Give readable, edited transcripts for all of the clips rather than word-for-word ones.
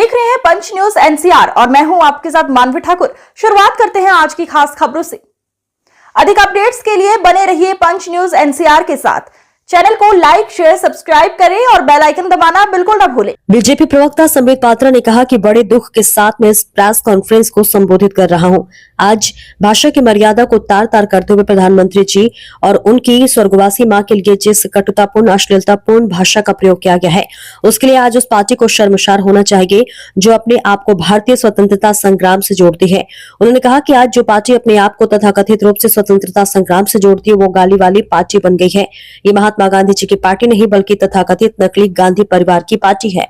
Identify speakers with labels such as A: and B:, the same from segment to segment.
A: देख रहे हैं पंच न्यूज एनसीआर और मैं हूं आपके साथ मानवी ठाकुर। शुरुआत करते हैं आज की खास खबरों से। अधिक अपडेट्स के लिए बने रहिए पंच न्यूज एनसीआर के साथ। चैनल को लाइक, शेयर, सब्सक्राइब करें और बेल आइकन दबाना बिल्कुल न भूलें।
B: बीजेपी प्रवक्ता संबित पात्रा ने कहा कि बड़े दुख के साथ मैं इस प्रेस कॉन्फ्रेंस को संबोधित कर रहा हूं। आज भाषा की मर्यादा को तार तार करते हुए प्रधानमंत्री जी और उनकी स्वर्गवासी मां के लिए जिस कटुतापूर्ण, अश्लीलतापूर्ण भाषा का प्रयोग किया गया है, उसके लिए आज उस पार्टी को शर्मसार होना चाहिए जो अपने आप को भारतीय स्वतंत्रता संग्राम से जोड़ती है। उन्होंने कहा कि आज जो पार्टी अपने आप को तथाकथित रूप से स्वतंत्रता संग्राम से जोड़ती है वो गाली वाली पार्टी बन गई है। ये महात्मा गांधी जी की पार्टी नहीं बल्कि तथाकथित नकली गांधी परिवार की पार्टी है।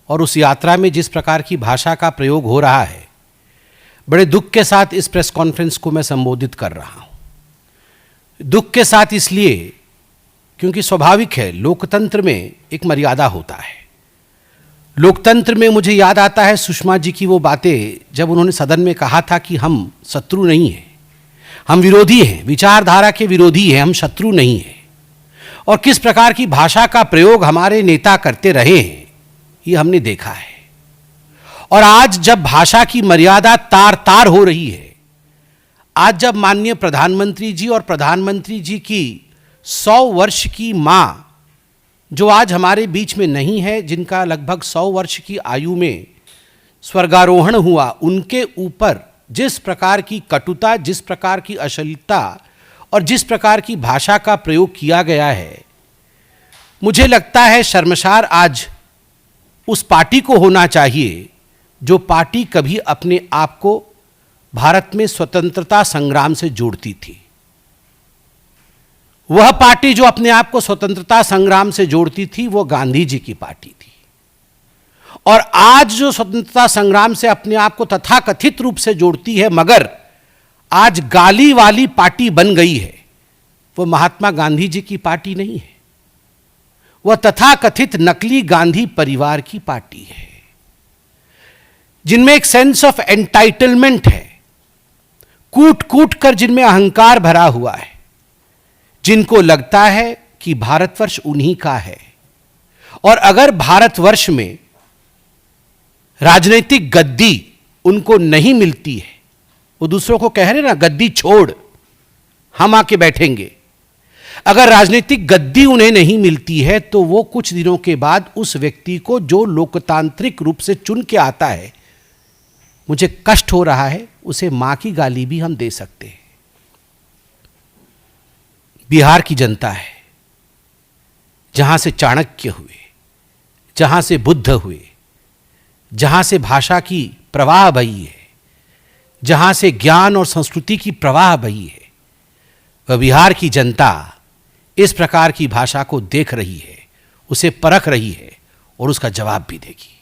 C: और उस यात्रा में जिस प्रकार की भाषा का प्रयोग हो रहा है, बड़े दुख के साथ इस प्रेस कॉन्फ्रेंस को मैं संबोधित कर रहा हूं। दुख के साथ इसलिए क्योंकि स्वाभाविक है, लोकतंत्र में एक मर्यादा होता है। लोकतंत्र में मुझे याद आता है सुषमा जी की वो बातें जब उन्होंने सदन में कहा था कि हम शत्रु नहीं हैं, हम विरोधी हैं, विचारधारा के विरोधी हैं, हम शत्रु नहीं हैं। और किस प्रकार की भाषा का प्रयोग हमारे नेता करते रहे हैं ये हमने देखा है। और आज जब भाषा की मर्यादा तार तार हो रही है, आज जब माननीय प्रधानमंत्री जी और प्रधानमंत्री जी की 100 वर्ष की मां जो आज हमारे बीच में नहीं है, जिनका लगभग 100 वर्ष की आयु में स्वर्गारोहण हुआ, उनके ऊपर जिस प्रकार की कटुता, जिस प्रकार की अश्लीलता और जिस प्रकार की भाषा का प्रयोग किया गया है, मुझे लगता है शर्मसार आज उस पार्टी को होना चाहिए जो पार्टी कभी अपने आप को भारत में स्वतंत्रता संग्राम से जोड़ती थी। वह पार्टी जो अपने आप को स्वतंत्रता संग्राम से जोड़ती थी वो गांधी जी की पार्टी थी। और आज जो स्वतंत्रता संग्राम से अपने आप को तथाकथित रूप से जोड़ती है मगर आज गाली वाली पार्टी बन गई है, वो महात्मा गांधी जी की पार्टी नहीं है, वह तथाकथित नकली गांधी परिवार की पार्टी है, जिनमें एक सेंस ऑफ एंटाइटलमेंट है, कूट कूट कर जिनमें अहंकार भरा हुआ है, जिनको लगता है कि भारतवर्ष उन्हीं का है। और अगर भारतवर्ष में राजनीतिक गद्दी उनको नहीं मिलती है, वो दूसरों को कह रहे ना गद्दी छोड़ हम आके बैठेंगे, अगर राजनीतिक गद्दी उन्हें नहीं मिलती है तो वो कुछ दिनों के बाद उस व्यक्ति को जो लोकतांत्रिक रूप से चुन के आता है, मुझे कष्ट हो रहा है, उसे मां की गाली भी हम दे सकते हैं। बिहार की जनता है, जहां से चाणक्य हुए, जहां से बुद्ध हुए, जहां से भाषा की प्रवाह बही है, जहां से ज्ञान और संस्कृति की प्रवाह बही है, वह बिहार की जनता इस प्रकार की भाषा को देख रही है, उसे परख रही है और उसका जवाब भी देगी।